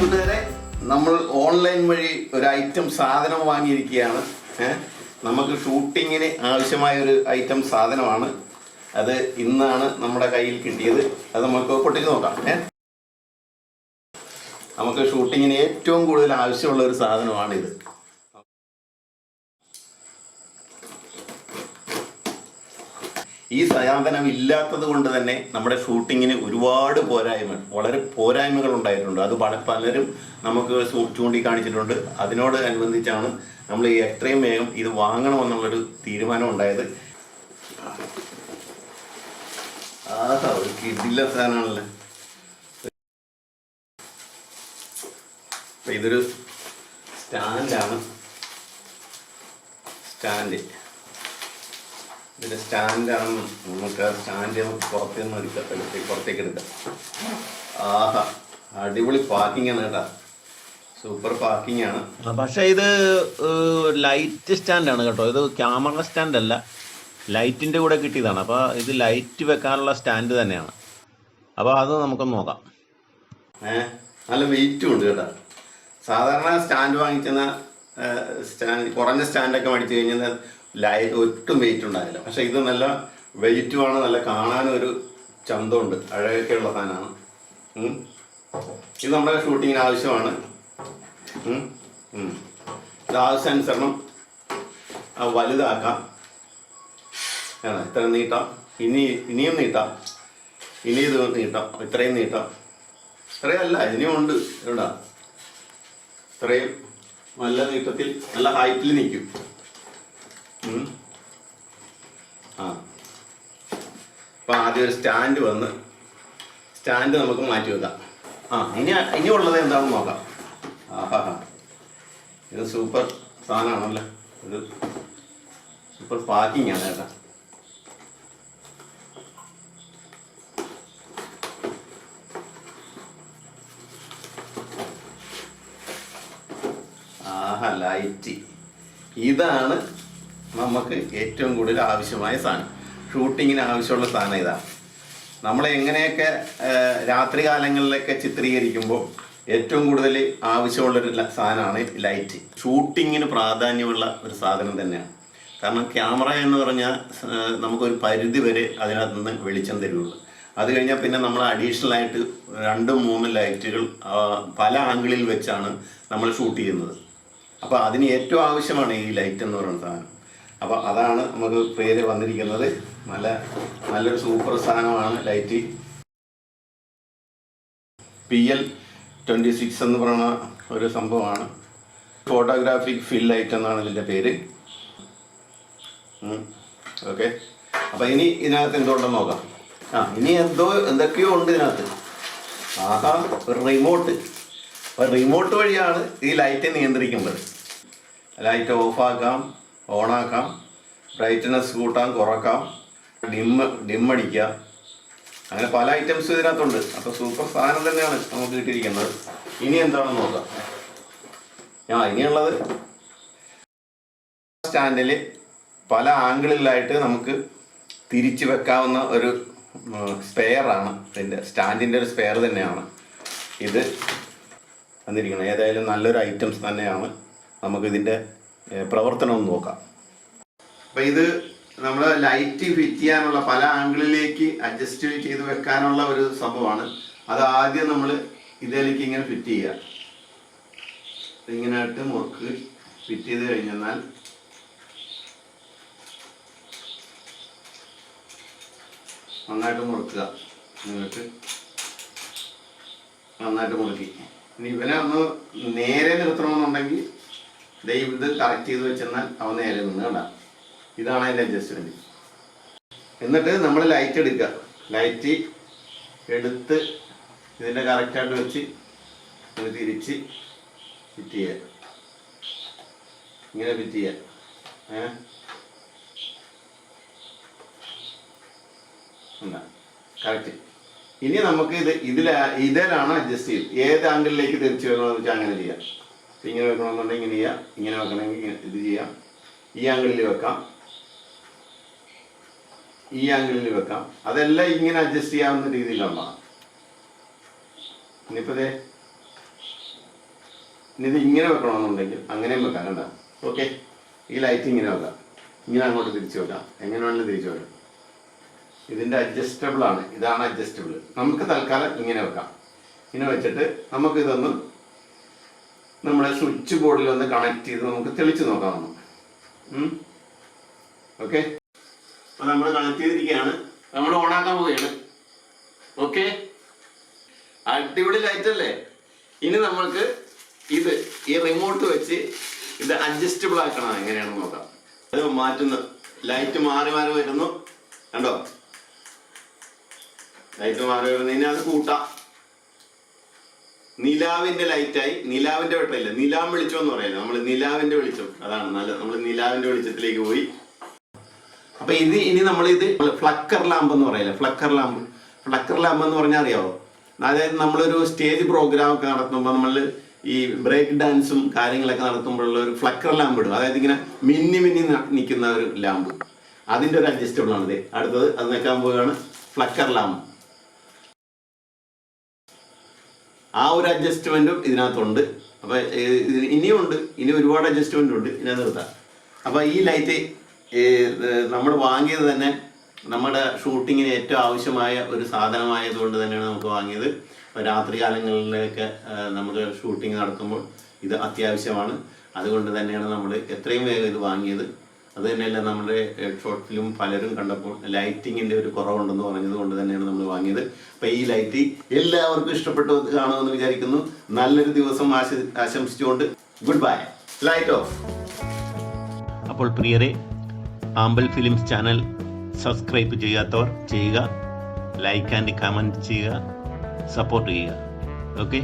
കൂട്ടുകാരെ, നമ്മൾ ഓൺലൈൻ വഴി ഒരു ഐറ്റം സാധനം വാങ്ങിയിരിക്കുകയാണ്. നമുക്ക് ഷൂട്ടിങ്ങിന് ആവശ്യമായ ഒരു ഐറ്റം സാധനമാണ് അത്. ഇന്നാണ് നമ്മുടെ കയ്യിൽ കിട്ടിയത്. അത് നമുക്ക് പൊട്ടിച്ച് നോക്കാം. നമുക്ക് ഷൂട്ടിങ്ങിന് ഏറ്റവും കൂടുതൽ ആവശ്യമുള്ള ഒരു സാധനമാണിത്. ഈ സാധനം ഇല്ലാത്തത് കൊണ്ട് തന്നെ നമ്മുടെ ഷൂട്ടിങ്ങിന് ഒരുപാട് വളരെ പോരായ്മകൾ ഉണ്ടായിട്ടുണ്ട്. അത് പലരും നമുക്ക് ചൂണ്ടിക്കാണിച്ചിട്ടുണ്ട്. അതിനോട് അനുബന്ധിച്ചാണ് നമ്മൾ എത്രയും വേഗം ഇത് വാങ്ങണമെന്നുള്ളൊരു തീരുമാനം ഉണ്ടായത്. ഒരു കിടില സാധനമാണല്ലോ. ഇതൊരു സ്റ്റാൻഡാണ്. ഇതിൻ്റെ സ്റ്റാൻഡാണ്. നമുക്ക് ആ സ്റ്റാൻഡ് പുറത്തേക്ക് എടുക്കാം. ആഹാ, അടിപൊളി പാക്കിംഗ് ആണ് കേട്ടോ. സൂപ്പർ പാക്കിംഗ് ആണ്. പക്ഷേ ഇത് ലൈറ്റ് സ്റ്റാൻഡാണ് കേട്ടോ. ഇത് ക്യാമറ സ്റ്റാൻഡല്ല, ലൈറ്റിൻ്റെ കൂടെ കിട്ടിയതാണ്. അപ്പോൾ ഇത് ലൈറ്റ് വെക്കാനുള്ള സ്റ്റാൻഡ് തന്നെയാണ്. അപ്പോൾ അത് നമുക്കൊന്ന് നോക്കാം. നല്ല വെയിറ്റും ഉണ്ട് കേട്ടോ. സാധാരണ സ്റ്റാൻഡ് വാങ്ങിക്കുന്ന കുറഞ്ഞ സ്റ്റാൻഡൊക്കെ മേടിച്ചു കഴിഞ്ഞാൽ ഒട്ടും വെയിറ്റ് ഉണ്ടാവില്ല. പക്ഷെ ഇത് നല്ല വെയിറ്റുമാണ്. നല്ല കാണാനും ഒരു ചന്തമുണ്ട്. അഴകൊക്കെയുള്ള സാധനമാണ്. ഇത് നമ്മുടെ ഷൂട്ടിങ്ങിന് ആവശ്യമാണ്. ഇത് ആവശ്യാനുസരണം വലുതാക്കാം. ഇത്ര നീട്ടാം, ഇനിയും നീട്ടാം, ഇനി ഇത് നീട്ടാം, ഇത്രയും നീട്ടാം. ഇത്രയല്ല, ഇനിയും ഉണ്ട്. ഇവിടെ ഇത്രയും നല്ല നീട്ടത്തിൽ നല്ല ഹൈറ്റിൽ നിൽക്കും. അപ്പം ആദ്യം ഒരു സ്റ്റാൻഡ് നമുക്ക് മാറ്റി വെക്കാം. ഇനി ഉള്ളത് എന്താണെന്ന് നോക്കാം. ഇത് സൂപ്പർ സാധനമാണല്ലോ. ഇത് സൂപ്പർ പാക്കിംഗ് ആണ് കേട്ടോ. ലൈറ്റ്. ഇതാണ് നമുക്ക് ഏറ്റവും കൂടുതൽ ആവശ്യമായ സാധനം. ഷൂട്ടിങ്ങിന് ആവശ്യമുള്ള സാധനം ഇതാണ്. നമ്മൾ എങ്ങനെയൊക്കെ രാത്രി കാലങ്ങളിലൊക്കെ ചിത്രീകരിക്കുമ്പോൾ ഏറ്റവും കൂടുതൽ ആവശ്യമുള്ളൊരു സാധനമാണ് ലൈറ്റ്. ഷൂട്ടിങ്ങിന് പ്രാധാന്യമുള്ള ഒരു സാധനം തന്നെയാണ്. കാരണം ക്യാമറ എന്ന് പറഞ്ഞാൽ നമുക്കൊരു പരിധി വരെ അതിനകത്ത് നിന്ന് വെളിച്ചം തരുള്ളൂ. അത് കഴിഞ്ഞാൽ പിന്നെ നമ്മൾ അഡീഷണലായിട്ട് 2-3 ലൈറ്റുകൾ പല ആംഗിളിൽ വെച്ചാണ് നമ്മൾ ഷൂട്ട് ചെയ്യുന്നത്. അപ്പോൾ അതിന് ഏറ്റവും ആവശ്യമാണ് ഈ ലൈറ്റ് എന്ന് പറയുന്ന സാധനം. അപ്പോൾ അതാണ് നമുക്ക് പേര് വന്നിരിക്കുന്നത്. നല്ലൊരു സൂപ്പർ സാധനമാണ് ലൈറ്റ്. PL26 എന്ന് പറയുന്ന ഒരു സംഭവമാണ്. ഫോട്ടോഗ്രാഫിക് ഫിൽ ലൈറ്റ് എന്നാണ് ഇതിൻ്റെ പേര്. ഓക്കെ, അപ്പോൾ ഇനി ഇതിനകത്ത് എന്തുകൊണ്ടെന്ന് നോക്കാം. ഇനി എന്തൊക്കെയോ ഉണ്ട് ഇതിനകത്ത്. ഒരു റിമോട്ട് വഴിയാണ് ഈ ലൈറ്റ് നിയന്ത്രിക്കേണ്ടത്. ലൈറ്റ് ഓഫാക്കാം, ഓണാക്കാം, ബ്രൈറ്റ്നസ് കൂട്ടാം, കുറക്കാം, ഡിമ്മടിക്കാം. അങ്ങനെ പല ഐറ്റംസ് ഇതിനകത്തുണ്ട്. അപ്പോൾ സൂപ്പർ സാധനം തന്നെയാണ് നമുക്ക് കിട്ടിയിരിക്കുന്നത്. ഇനി എന്താണെന്ന് നോക്കാം. ഇനിയുള്ളത് സ്റ്റാൻഡിൽ പല ആംഗിളിലായിട്ട് നമുക്ക് തിരിച്ചു വെക്കാവുന്ന ഒരു സ്പെയറാണ്. സ്റ്റാൻഡിൻ്റെ ഒരു സ്പെയർ തന്നെയാണ് ഇത് വന്നിരിക്കുന്നത്. ഏതായാലും നല്ലൊരു ഐറ്റംസ് തന്നെയാണ്. നമുക്കിതിൻ്റെ പ്രവർത്തനം ഒന്ന് നോക്കാം. അപ്പം ഇത് നമ്മൾ ലൈറ്റ് ഫിറ്റ് ചെയ്യാനുള്ള പല ആംഗിളിലേക്ക് അഡ്ജസ്റ്റ് ചെയ്ത് വെക്കാനുള്ള ഒരു സംഭവമാണ്. അത് ആദ്യം നമ്മൾ ഇതിലേക്ക് ഇങ്ങനെ ഫിറ്റ് ചെയ്യുക. ഇങ്ങനെയായിട്ട് മുറുക്ക് ഫിറ്റ് ചെയ്ത് കഴിഞ്ഞാൽ നന്നായിട്ട് മുറുക്കുക. എന്നിട്ട് നന്നായിട്ട് മുറുക്കി. ഇനി ഇവനെ ഒന്ന് നേരെ നിർത്തണമെന്നുണ്ടെങ്കിൽ ഇത് കറക്റ്റ് ചെയ്ത് വെച്ചെന്നാൽ അവൻ നേരെ നിന്ന് കണ്ട. ഇതാണ് അതിൻ്റെ അഡ്ജസ്റ്റ്മെൻറ്റ്. എന്നിട്ട് നമ്മൾ ലൈറ്റ് എടുക്കുക. ലൈറ്റ് എടുത്ത് ഇതിൻ്റെ കറക്റ്റായിട്ട് വെച്ച് ഇത് തിരിച്ച് ഫിറ്റ് ചെയ്യുക. ഇങ്ങനെ ഫിറ്റ് ചെയ്യുക. കറക്റ്റ്. ഇനി നമുക്ക് ഇതിലാണ് അഡ്ജസ്റ്റ് ചെയ്യും. ഏത് ആംഗിളിലേക്ക് തിരിച്ചു വെക്കണമെന്ന് വെച്ചാൽ അങ്ങനെ ചെയ്യാം. ഇങ്ങനെ വെക്കണമെന്നുണ്ടെങ്കിൽ ഇങ്ങനെ ചെയ്യാം, ഇങ്ങനെ വെക്കണമെങ്കിൽ ഇത് ചെയ്യാം. ഈ ആംഗിളിൽ വെക്കാം, ഈ ആംഗിളിൽ വെക്കാം. അതെല്ലാം ഇങ്ങനെ അഡ്ജസ്റ്റ് ചെയ്യാവുന്ന രീതിയിലുള്ളതാണ്. ഇനിയിപ്പോൾ ഇനി ഇത് ഇങ്ങനെ വെക്കണമെന്നുണ്ടെങ്കിൽ അങ്ങനെയും വെക്കാം കണ്ട. ഓക്കെ, ഈ ലൈറ്റ് ഇങ്ങനെ വെക്കാം, ഇങ്ങനെ അങ്ങോട്ട് തിരിച്ചു വെക്കാം, എങ്ങനെ വേണമെങ്കിലും തിരിച്ചു വെക്കാം. ഇതിൻ്റെ അഡ്ജസ്റ്റബിൾ ആണ്, ഇതാണ് അഡ്ജസ്റ്റബിൾ. നമുക്ക് തൽക്കാലം ഇങ്ങനെ വെക്കാം. ഇങ്ങനെ വെച്ചിട്ട് നമുക്കിതൊന്ന് നമ്മുടെ സ്വിച്ച് ബോർഡിൽ ഒന്ന് കണക്ട് ചെയ്ത് നമുക്ക് തെളിച്ച് നോക്കാം. ഓക്കെ, അപ്പോൾ നമ്മൾ കണക്ട് ചെയ്തിരിക്കുകയാണ്, നമ്മൾ ഓണാക്കാൻ പോവുകയാണ്. ഓക്കെ, അടിപൊളി ലൈറ്റ് അല്ലേ? ഇനി നമ്മൾക്ക് ഇത് ഈ റിമോട്ട് വെച്ച് ഇത് അഡ്ജസ്റ്റബിൾ ആക്കണം, എങ്ങനെയാണെന്ന് നോക്കാം. അത് മാറ്റുന്നു, ലൈറ്റ് മാറി മാറി വരുന്നു കണ്ടോ, ലൈറ്റ് മാറി വരുന്നു. ഇനി അത് കൂട്ടാം. നിലാവിന്റെ ലൈറ്റായി, നിലാവിന്റെ വെട്ടമില്ല, നിലാവ് വെളിച്ചം എന്ന് പറയില്ല, നമ്മൾ നിലാവിന്റെ വെളിച്ചം, അതാണ് നല്ല, നമ്മൾ നിലാവിന്റെ വെളിച്ചത്തിലേക്ക് പോയി. അപ്പൊ ഇനി നമ്മളിത് ഫ്ലക്കർ ലാമ്പ് എന്ന് പറയില്ല, ഫ്ലക്കർ ലാമ്പ് എന്ന് പറഞ്ഞാൽ അറിയാവോ? അതായത് നമ്മളൊരു സ്റ്റേജ് പ്രോഗ്രാം ഒക്കെ നടത്തുമ്പോൾ നമ്മൾ ഈ ബ്രേക്ക് ഡാൻസും കാര്യങ്ങളൊക്കെ നടത്തുമ്പോഴുള്ള ഒരു ഫ്ലക്കർ ലാമ്പ് ഇടും. അതായത് ഇങ്ങനെ മിന്നി നിൽക്കുന്ന ഒരു ലാമ്പ്, അതിൻ്റെ ഒരു അഡ്ജസ്റ്റബിൾ ആണിത്. അടുത്തത് അത് നിൽക്കാൻ പോവുകയാണ് ഫ്ലക്കർ ലാമ്പ്. ആ ഒരു അഡ്ജസ്റ്റ്മെൻറ്റും ഇതിനകത്തുണ്ട്. അപ്പോൾ ഇനിയുണ്ട്, ഇനി ഒരുപാട് അഡ്ജസ്റ്റ്മെൻ്റ് ഉണ്ട്, ഇനി നിർത്താം. അപ്പോൾ ഈ ലൈറ്റ് നമ്മൾ വാങ്ങിയത് തന്നെ നമ്മുടെ ഷൂട്ടിങ്ങിന് ഏറ്റവും ആവശ്യമായ ഒരു സാധനമായതുകൊണ്ട് തന്നെയാണ് നമുക്ക് വാങ്ങിയത്. അപ്പോൾ രാത്രി കാലങ്ങളിലൊക്കെ നമുക്ക് ഷൂട്ടിംഗ് നടത്തുമ്പോൾ ഇത് അത്യാവശ്യമാണ്. അതുകൊണ്ട് തന്നെയാണ് നമ്മൾ എത്രയും വേഗം ഇത് വാങ്ങിയത്. അത് തന്നെയല്ല, നമ്മുടെ ഷോർട്ട് ഫിലിം പലരും കണ്ടപ്പോൾ ലൈറ്റിങ്ങിൻ്റെ ഒരു കുറവുണ്ടെന്ന് പറഞ്ഞത് കൊണ്ട് തന്നെയാണ് നമ്മൾ വാങ്ങിയത്. അപ്പോൾ ഈ ലൈറ്റ് എല്ലാവർക്കും ഇഷ്ടപ്പെട്ടു കാണുമെന്ന് വിചാരിക്കുന്നു. നല്ലൊരു ദിവസം ആശംസിച്ചുകൊണ്ട് ഗുഡ് ബൈ. Light of. അപ്പോൾ പ്രിയരെ, ആമ്പൽ ഫിലിംസ് ചാനൽ സബ്സ്ക്രൈബ് ചെയ്യാത്തവർ ചെയ്യുക, ലൈക്ക് ആൻഡ് കമൻറ്റ് ചെയ്യുക, സപ്പോർട്ട് ചെയ്യുക. ഓക്കെ.